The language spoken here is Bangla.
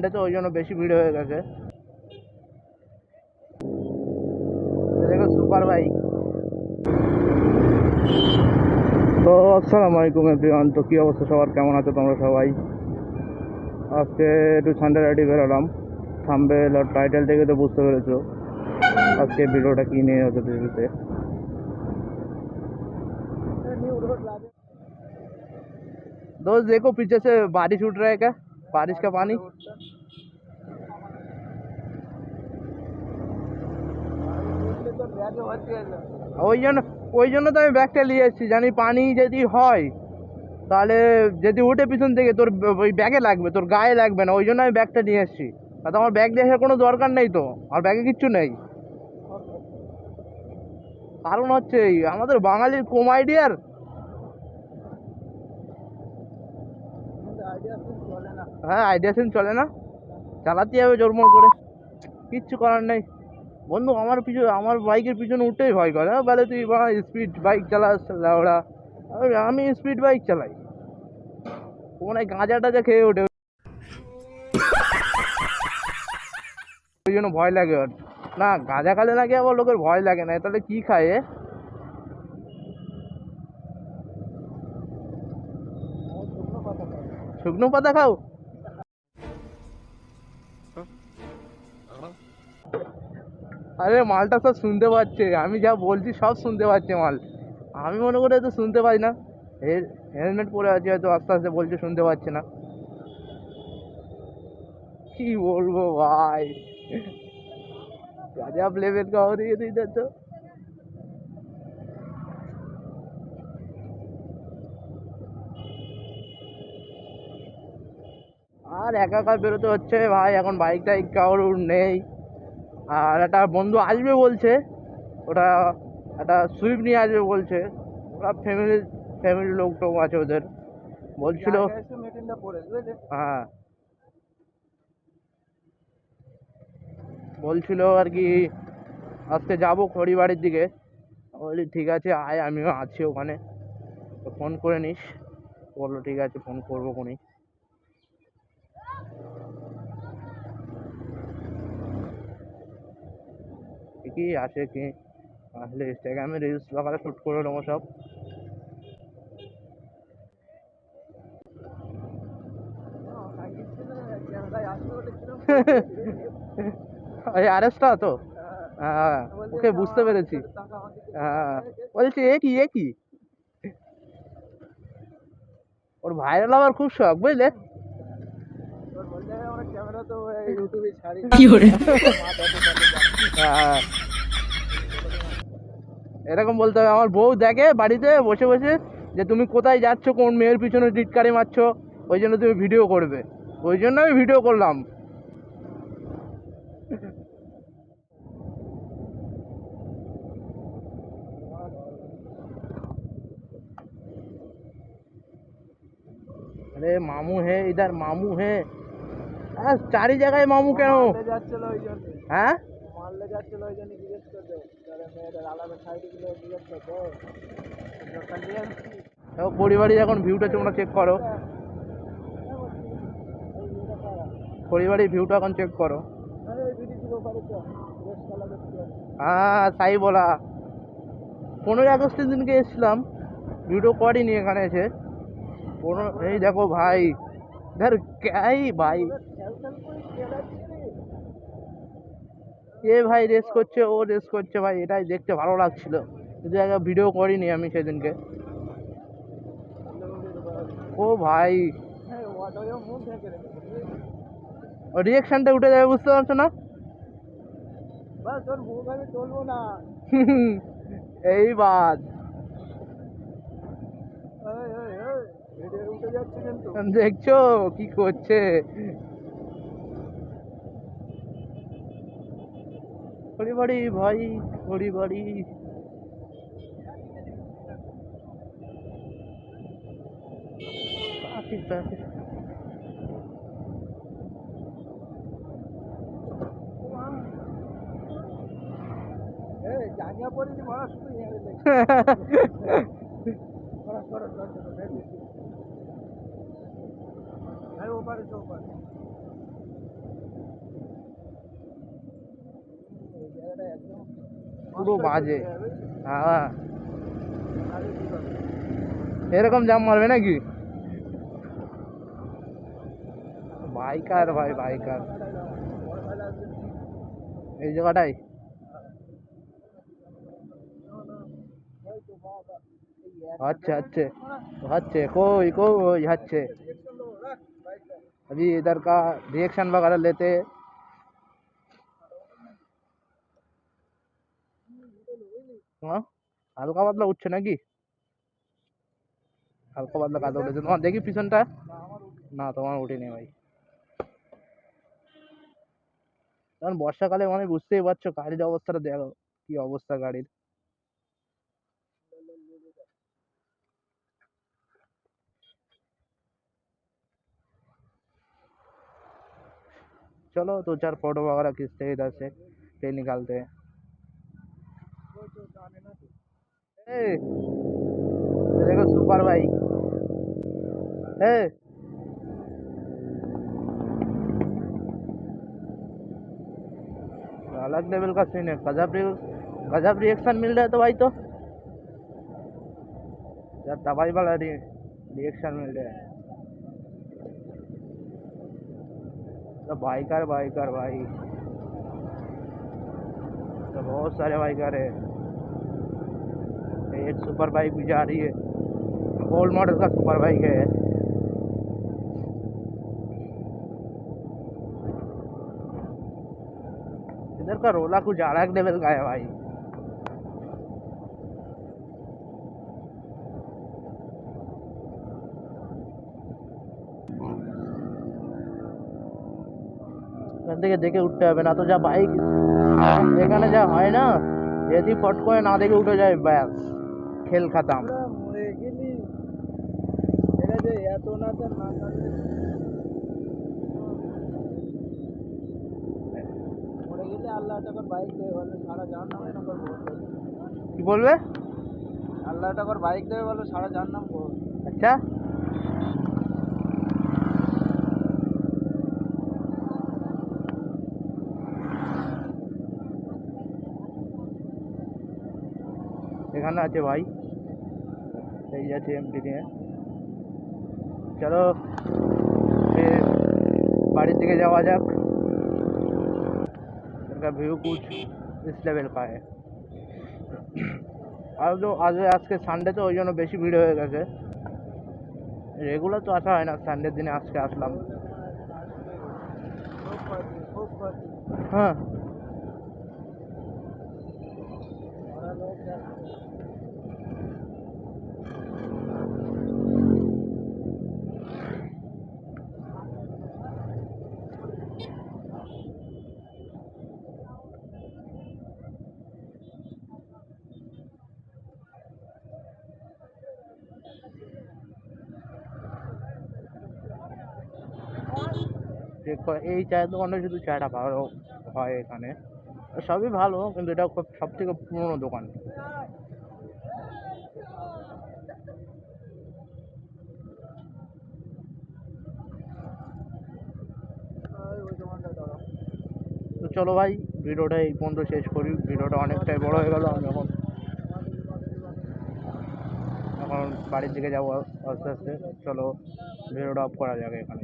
তো ওই জন্য বেশি ভিড় হয়ে গেছে। দেখো সুপার বাইক। তো আসসালামু আলাইকুম এভরিওয়ান। তো কী অবস্থা সবার, কেমন আছো তোমরা সবাই? আজকে একটু সানডে রাইডে বেরোলাম। থাম্বনেল আর টাইটেল থেকে তো বুঝতে পেরেছো আজকে ভিডিওটা কী নিয়ে হতে চলেছে। दोस्त देखो पीछे से बारिश उठ रहा है क्या, बारिश का पानी। ওই জন্য তো আমি ব্যাগটা নিয়ে এসেছি, জানি পানি যদি হয় তাহলে যদি উঠে পিছন থেকে তোর ওই ব্যাগে লাগবে, তোর গায়ে লাগবে না, ওই জন্য আমি ব্যাগটা নিয়ে এসেছি। আর আমার ব্যাগ নিয়ে আসার কোনো দরকার নেই, তো আর ব্যাগে কিচ্ছু নেই। কারণ হচ্ছে এই আমাদের বাঙালির কম আইডিয়ার, হ্যাঁ আইডিয়া সিন চলে না, চালাতে হবে জোরমোর করে, কিচ্ছু করার নেই। বন্ধু আমার বাইকের পিছনে উঠতেই ভয় করে, বলে তুই স্পিড বাইক চালাস ওরা। আমি স্পিড বাইক চালাই, মনে হয় গাঁজা টাজা খেয়ে ওঠে, ওই জন্য ভয় লাগে ওর। না গাঁজা খালে নাকি আবার লোকের ভয় লাগে না, তাহলে কি খায় এ? শুকনো পাতা খাও? আরে মালটা সব শুনতে পাচ্ছে, আমি যা বলছি সব শুনতে পাচ্ছে মাল। আমি মনে করি তো শুনতে পাই না, হেলমেট পরে আছে হয়তো, আস্তে আস্তে বলছে শুনতে পাচ্ছে না। কি বলবো ভাই, गजब लेवल का हो रही है इधर तो। আর একা একা বেরোতে হচ্ছে ভাই, এখন বাইক টাইক কারোর নেই। আর একটা বন্ধু আসবে বলছে, ওটা একটা সুইফট নিয়ে আসবে বলছে। ওরা ফ্যামিলির লোক টোক আছে ওদের, বলছিল। হ্যাঁ বলছিল আর কি আজকে যাবো খড়িবাড়ির দিকে। বলি ঠিক আছে আয়, আমিও আছি ওখানে, তো ফোন করে নিস। বললো ঠিক আছে ফোন করবো কোনি। ঠিকই আসে কি, আসলে ইনস্টাগ্রামে রিলস বাগারে শ্যুট করে নেবো সব। ওই আরেসটা তো, হ্যাঁ ওকে বুঝতে পেরেছি। হ্যাঁ বলছি এ কি ওর ভাইরাল হওয়ার খুব শখ বুঝলে। হ্যাঁ এরকম বলতে হবে, আমার বউ দেখে বাড়িতে বসে বসে যে তুমি কোথায় যাচ্ছ, কোন মেয়ের পিছনে টিটকারি মারছো, ওই জন্য তুমি ভিডিও করবে, ওই জন্য আমি ভিডিও করলাম। আরে মামু হে ইধার, মামু হে। চারি জায়গায় মামু কেন? হ্যাঁ পরিবারে এখন ভিউটা তোমরা চেক করো, পরিবারের ভিউটা এখন চেক করো। হ্যাঁ তাই বলা, 15 আগস্টের দিনকে এসেছিলাম, ভিডিও করিনি এখানে এসে। এই দেখো ভাই, ধর এই ভাই, এ ভাই রেস করছে, ও রেস করছে ভাই, এটাই দেখতে ভালো লাগছিল, কিন্তু ভিডিও করিনি আমি সেদিনকে। ও ভাই রিয়েকশনটা উঠে যাবে, বুঝতে পারছো না? এই বাদ দেখছো কি করছে? খড়িবাড়ি ভাই, খড়িবাড়ি। Traffic traffic. জানিয়া পড়িনি মারা শুধু ওপারে পুরো বাজে। হ্যাঁ, এরকম জাম মারবে নাকি? বাইকার ভাই, বাইকার এই জায়গাটাই अच्छे अच्छे अच्छे कोई कोई अच्छे। अभी इधर का रिएक्शन वगैरह लेते हैं। हाँ, হালকা পাতলা উঠছে নাকি? হালকা পাতলা কাদা উঠেছে তোমার, দেখি পিছনটা। না তোমার উঠেনি ভাই, কারণ বর্ষাকালে মানে বুঝতেই পারছো গাড়ির অবস্থাটা দেখো, কি অবস্থা গাড়ির। चलो दो चार फोटो वगैरह खींचते हैं इधर से, फिर निकालते हैं। ए, ये देखो सुपर बाइक है। अलग लेवल का सीन है, गजब रिएक्शन मिल रहा है तो भाई, तो यार तबाही वाला रिएक्शन मिल रहा है। तो बाइकर बाइकर भाई, तो बहुत सारे बाइकर है। एक सुपर बाइक भी जा रही है, ओल्ड मॉडल का सुपर बाइक है। इधर का रोला कुछ अलग लेवल का है भाई। এখান থেকে দেখে উঠতে হবে, না তো যা বাইক এখানে যা হয় না, যদি ফট করে না দেখে উঠে যায় ব্যাস খেল খাতাম। কি বলবে? আল্লাহ টাকার বাইক দেবে বলো, সারা জাহান নাম করো। আচ্ছা, এখানে আছে ভাই, এই আছে এমটি নিয়ে। চলো फिर বাড়ির দিকে যাওয়া যাক। इनका व्यू कुछ इस लेवल का है। আর তো আজকে সানডে তো ওই জন্য বেশি ভিড় হয়ে গেছে, রেগুলার তো আসা হয় না, সানডের দিনে আজকে আসলাম। হ্যাঁ, এই চায়ের দোকানটা শুধু চাটা ভালো হয় এখানে, সবই ভালো, কিন্তু এটা সব থেকে পুরোনো দোকান। তো চলো ভাই, ভিডিওটা এই পর্যন্ত শেষ করি, ভিডিওটা অনেকটাই বড় হয়ে গেল। আমি এখন এখন বাড়ির দিকে যাবো আস্তে আস্তে। চলো ভিডিওটা অফ করা যাবে এখানে।